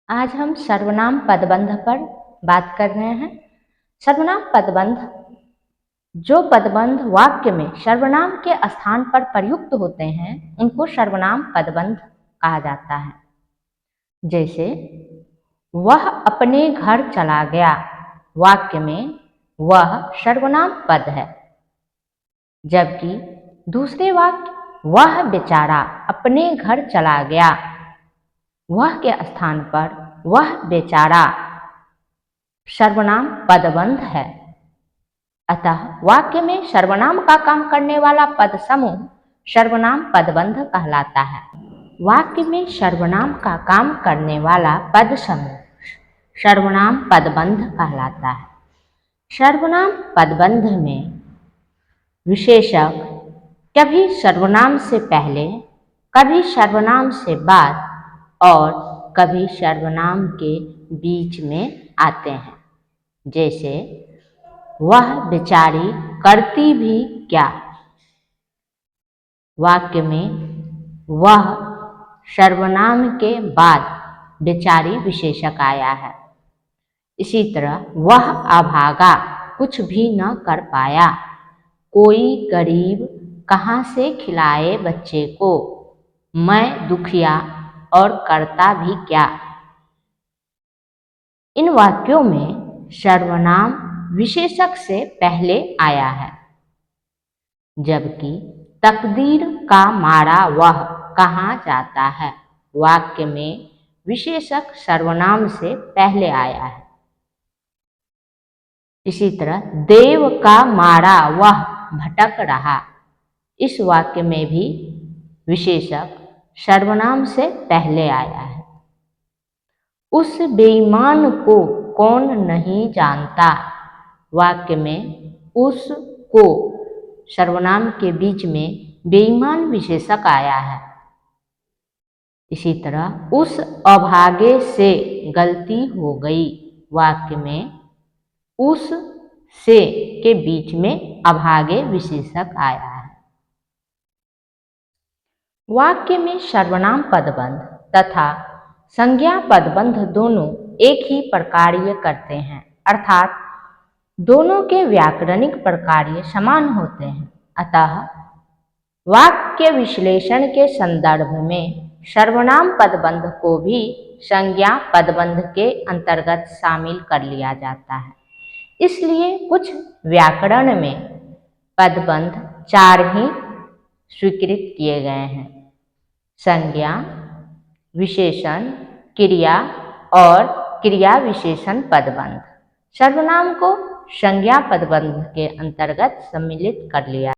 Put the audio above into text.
आज हम सर्वनाम पदबंध पर बात कर रहे हैं। सर्वनाम पदबंध, जो पदबंध वाक्य में सर्वनाम के स्थान पर प्रयुक्त होते हैं उनको सर्वनाम पदबंध कहा जाता है। जैसे वह अपने घर चला गया, वाक्य में वह सर्वनाम पद है, जबकि दूसरे वाक्य वह बेचारा अपने घर चला गया, वह के स्थान पर वह बेचारा सर्वनाम पदबंध है। अतः वाक्य में सर्वनाम का काम करने वाला पद समूह सर्वनाम पदबंध कहलाता है। वाक्य में सर्वनाम का काम करने वाला पद समूह सर्वनाम पदबंध कहलाता है। सर्वनाम पदबंध में विशेषक कभी सर्वनाम से पहले, कभी सर्वनाम से बाद और कभी सर्वनाम के बीच में आते हैं। जैसे वह बेचारी करती भी क्या, वाक्य में वह सर्वनाम के बाद बेचारी विशेषक आया है। इसी तरह वह अभागा कुछ भी न कर पाया, कोई गरीब कहाँ से खिलाए बच्चे को, मैं दुखिया और करता भी क्या। इन वाक्यों में सर्वनाम विशेषक से पहले आया है, जबकि तकदीर का मारा वह कहाँ जाता है, वाक्य में विशेषक सर्वनाम से पहले आया है। इसी तरह देव का मारा वह भटक रहा, इस वाक्य में भी विशेषक सर्वनाम से पहले आया है। उस बेईमान को कौन नहीं जानता, वाक्य में उस को सर्वनाम के बीच में बेईमान विशेषक आया है। इसी तरह उस अभागे से गलती हो गई, वाक्य में उस से के बीच में अभागे विशेषक आया है। वाक्य में सर्वनाम पदबंध तथा संज्ञा पदबंध दोनों एक ही प्रकार्य करते हैं, अर्थात दोनों के व्याकरणिक प्रकार्य समान होते हैं। अतः वाक्य विश्लेषण के संदर्भ में सर्वनाम पदबंध को भी संज्ञा पदबंध के अंतर्गत शामिल कर लिया जाता है। इसलिए कुछ व्याकरण में पदबंध 4 ही स्वीकृत किए गए हैं: संज्ञा, विशेषण, क्रिया और क्रिया विशेषण पदबंध। सर्वनाम को संज्ञा पदबंध के अंतर्गत सम्मिलित कर लिया।